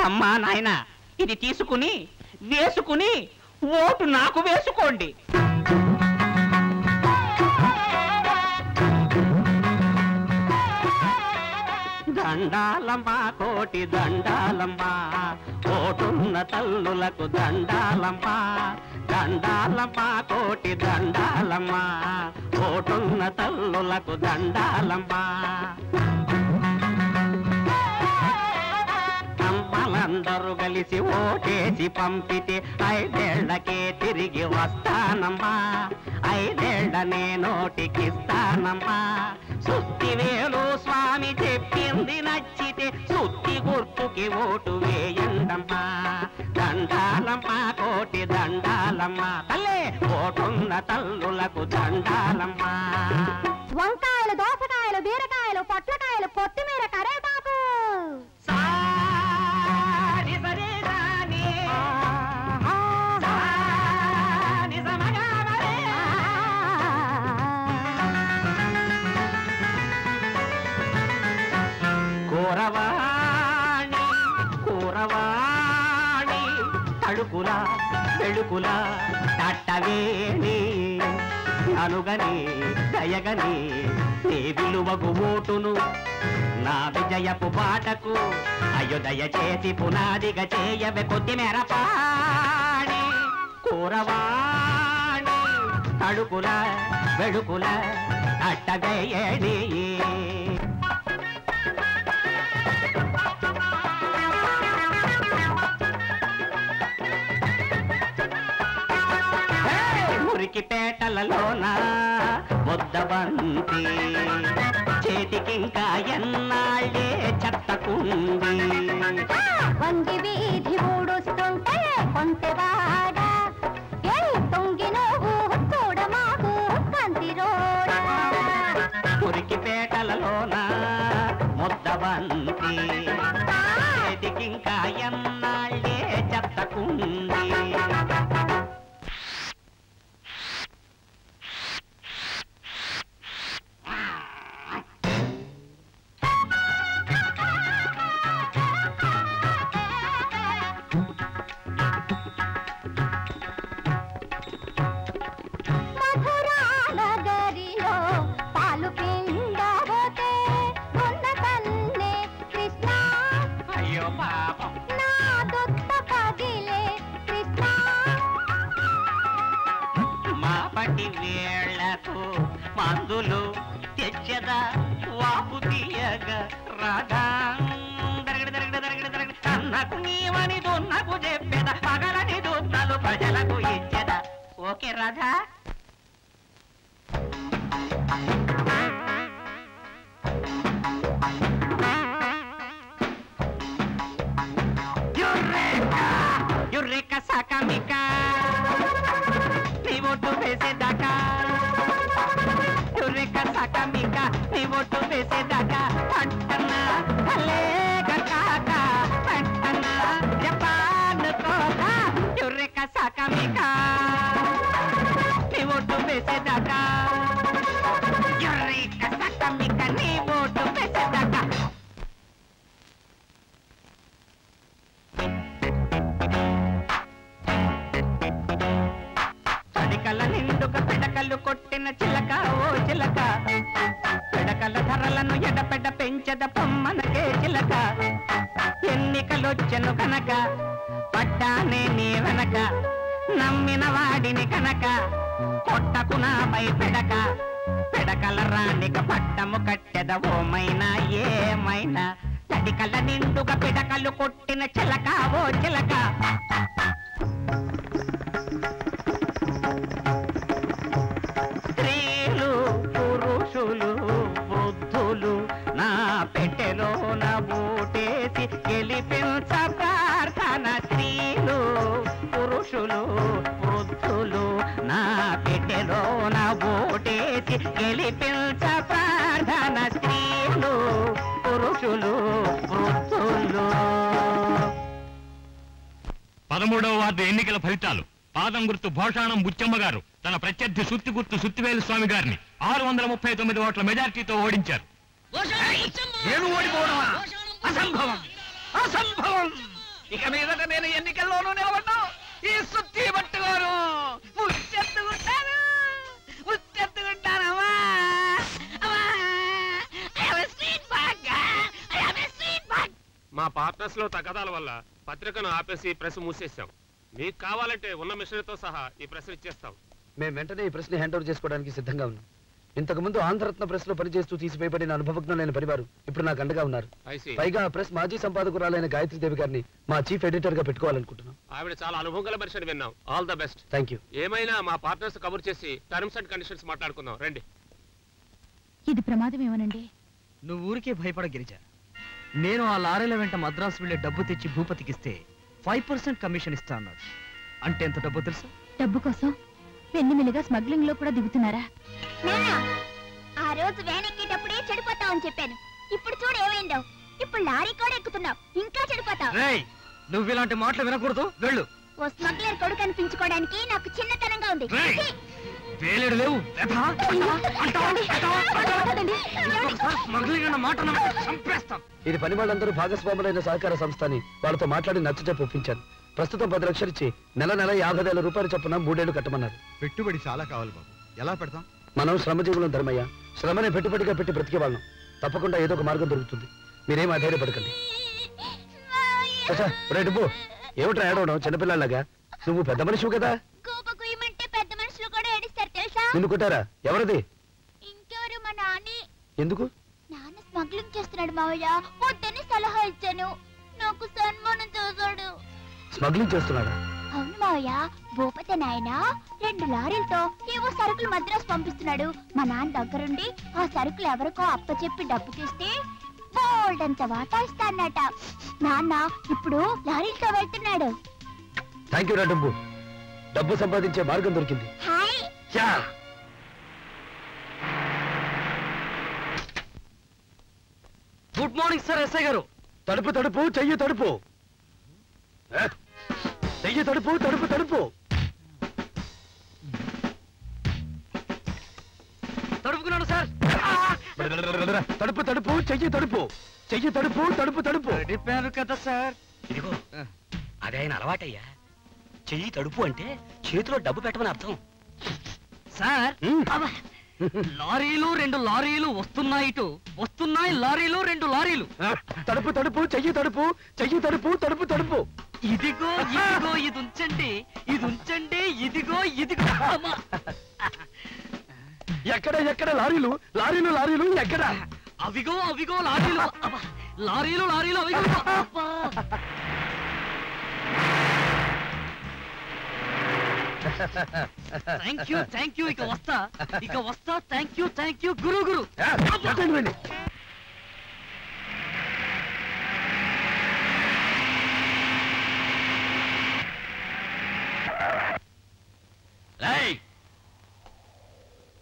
అమ్మా నాయన ఇది తీసుకుని వేసుకుని ఓటు నాకు వేసుకోండి. దండాలమ్మా కోటి దండాలమ్మా ఓటున్న తల్లులకు దండాలమ్మా. దండాలమ్మా కోటి దండాలమ్మా ఓటున్న తల్లులకు దండాలమ్మా. అమ్మలందరూ కలిసి ఓటేసి పంపితే 5 ఏళ్లకే తిరిగి వస్తానమ్మా. 5 ఏళ్లనే నోటికిస్తానమ్మా. సుత్తి వేలు స్వామి చెప్పింది నచ్చితే సుత్తి గుర్తుకి ఓటు వేయండమ్మా. దండాలమ్మా కోటి దండాలమ్మా తల్లే ఓటున్న తల్లులకు దండాలమ్మా. వంకాయలు, దోసకాయలు, బీరకాయలు, పొట్లకాయలు, కొత్తిమీర, కరేపాకు. కూరవాణి కూరవాణి తడుకుల వెడుకుల తట్టవేణి అనుగని దయగని నీ విలువకు ఓటును నా విజయపు బాటకు అయోదయ చేసి పునాదిగా చేయవే కొద్దిమేర పాడి. కూరవాణి తడుకుల వెడుకుల తట్టవేణి. మురికిపేటలలోన ముద్దబంతి చేతికింకా ఎన్నాళ్ళే చెత్తకుంది. వంగి వీధి ఊడుస్తుంటే కొంటెవాడ తొంగి నువ్వు చూడమాకు కంతిరోడ. మురికిపేటలలోన ముద్దబంతి చేతికింకా ఎన్నాళ్ళే చెత్తకుంది. మందులు తెచ్చదా వాపు తీయగా రాధా అన్నకు నీవని దున్నకు చెప్పేదా పగలని దూతలు ప్రజలకు ఇచ్చేదా. ఓకే రాధా. యుర్రేక సాకమిక నీ ఓటు వేసేదాకా యుర్రేక సాకమిక నీ ఓటు వేసేదాకా పంటన్నా లేక కాక పంటన్నా జపాన్ కోక. యుర్రేక సాకమిక నీ ఓటు వేసేదాకా యుర్రేక సాకమిక నీ ఓటు వేసేదాకా. చలికల నిండుక పిడకలు కొట్టిన చిలక ఓ చిలక పిడకల ధరలను ఎడపెడ పెంచద పొమ్మనకే చిలక. ఎన్నికలొచ్చెను కనుక పడ్డానే నీ వెనక నమ్మిన వాడిని కనుక కొట్టకు నాపై పిడక. పిడకల రాణిక పట్టము కట్టెద ఓమైనా ఏమైనా చలికల నిండుక పిడకలు కొట్టిన చిలక ఓ చిలక. స్త్రీలు పురుషులు వృద్ధులు నా పెట్టెలోన ఓటేసి గెలిపించ ప్రార్థన. స్త్రీలు పురుషులు వృద్ధులు నా పెట్టెలోన ఓటేసి గెలిపించ ప్రార్థన. స్త్రీలు పురుషులు వృద్ధులు. 13వ వార్డు ఎన్నికల ఫలితాలు. పాదం గుర్తు భోషాణం బుచ్చమ్మ గారు తన ప్రత్యర్థి సుత్తి గుర్తు సుత్తివేలు స్వామి గారిని 639 ఓట్ల మెజార్టీతో ఓడించారు. నేను ఓడిపోవడమా? అసంభవం అసంభవం. ఇక మీదట నేను ఎన్నికల్లోనూ నిలబడ్డా ఈ సుత్తి పట్టుకోను. ఉత్తెత్తుకుంటానమ్మా. మా పార్ట్నర్స్ లో తగాదాల వల్ల పత్రికను ఆపేసి ప్రెస్ మూసేశాం. మీకు కావాలంటే ఉన్న మిషన్తో సహా ఈ ప్రెస్ ఇచ్చేస్తాం. మేము వెంటనే ఈ ప్రెస్ ని హ్యాండ్ ఓవర్ చేసుకోవడానికి సిద్ధంగా ఉన్నాం. ఇంతకుముందు ఆంధ్రరత్న ప్రెస్ లో పనిచేస్తూ తీసివేయబడిన అనుభవజ్ఞులైన పరివారు ఇప్పుడు నాకు అండగా ఉన్నారు. పైగా ఆ ప్రెస్ మాజీ సంపాదకురాలైన గాయత్రీదేవి గారిని మా చీఫ్ ఎడిటర్ గా పెట్టుకోవాలనుకుంటున్నాం. ఆవిడ చాలా అనుభవం గల మనిషి అని విన్నాం. All the best. Thank you. ఏమైనా మా పార్ట్నర్స్ కబుర్ చేసి టర్మ్స్ అండ్ కండిషన్స్ మాట్లాడుకుందాం. రండి. ఇది ప్రమాదం ఏమనండి? నువ్వు ఊరికే భయపడ గిరిజ. నేను ఆ లారీల వెంట మద్రాసు వెళ్లే డబ్బు తెచ్చి భూపతికిస్తే 5% కమిషన్ ఇస్తా అన్నాడు. అంటే ఎంత డబ్బు తెలుసా? డబ్బు కోసం పెన్నిమిలిగా స్మగ్లింగ్ లో కూడా దిగుతున్నారా? ఆ రోజు వ్యాన్ ఎక్కేటప్పుడే చెడిపోతావని చెప్పాను. ఇప్పుడు చూడు ఏమైందో. ఇప్పుడు లారీ కూడా ఎక్కుతున్నావు, ఇంకా చెడిపోతావు. నువ్వు ఇలాంటి మాటలు వినకూడదు. వెళ్ళు. ఓ స్మగ్లర్ కొడుకు అనిపించుకోవడానికి నాకు చిన్నతనంగా ఉంది. వేలేడు లేవు. ఇది పని వాళ్ళందరూ భాగస్వాములైన సహకార సంస్థ అని వాళ్ళతో మాట్లాడి నచ్చజెప్పి ఒప్పించాను. ప్రస్తుతం 10 లక్షలు ఇచ్చి నెల 50,000 రూపాయలు చొప్పున 3 ఏళ్లు కట్టమన్నారు. పెట్టుబడి చాలా కావాలి బాబు. ఎలా పెడతాం? మనం శ్రమజీవులం ధర్మయ్య. శ్రమనే పెట్టుబడిగా పెట్టి బ్రతికే వాళ్ళం. తప్పకుండా ఏదో ఒక మార్గం దొరుకుతుంది. మీరేం అధైర్యపడకండి. డబ్బు ఏమిట్రా ఏడవడం చిన్నపిల్లలాగా? నువ్వు పెద్ద మనిషివు కదా. పెద్ద మనుషులు కూడా ఏడిస్తారు తెలుసా? నిన్ను కొట్టారా? ఎవరది? ఇంకెవరు? మా నాని. ఎందుకు? నాన్న స్మగ్లింగ్ చేస్తున్నాడు మావయ్య. వద్దని సలహా ఇచ్చాను. నాకు సన్మానం చేశాడు. స్మగ్లింగ్ చేస్తున్నాడా? అవును మావయ్య. భూపతి నాయన 2 లారీలతో ఏవో సరుకులు మద్రాసు పంపిస్తున్నాడు. మా నాన్న దగ్గరుండి ఆ సరుకులు ఎవరికో అప్పచెప్పి డబ్బు తీస్తే బోల్డంత వాటా ఇస్తానట. నాన్న ఇప్పుడు లారీలతో వెళ్తున్నాడు. థ్యాంక్ యూ రా డబ్బు. డబ్బు సంపాదించే మార్గం దొరికింది. Hi. Good morning sir SI గారు. తడుపు తడుపు చెయ్యి తడుపు. చెయ్యి తడుపు తడుపు తడుపు. తడుపుకున్నాను సార్. తడుపు తడుపు చెయ్యి తడుపు. చెయ్యి తడుపు తడుపు తడుపు. తడిపాను కదా సార్. ఇదిగో అదే ఆయన అలవాటయ్యా. చెయ్యి తడుపు అంటే చేతిలో డబ్బు పెట్టమని అర్థం. సార్ లారీలు 2 లారీలు వస్తున్నాయి. ఇటు వస్తున్నాయి లారీలు 2 లారీలు. తడుపు తడుపు చెయ్యి తడుపు. చెయ్యి తడుపు తడుపు తడుపు. ఇదిగో ఇదిగో ఇది ఉంచండి, ఇది ఉంచండి. ఇదిగో ఇదిగో. ఎక్కడ ఎక్కడ లారీలు లారీలు లారీలు ఎక్కడ? అవిగో అవిగో లారీలు. లారీలు లారీలు అవిగో. Thank you. ఇక వస్తా థ్యాంక్ యూ గురు గురు.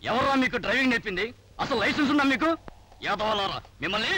ఎవర్రా మీకు డ్రైవింగ్ నేర్పింది? అసలు లైసెన్స్ ఉందా మీకు? యాదవాలారా మిమ్మల్ని.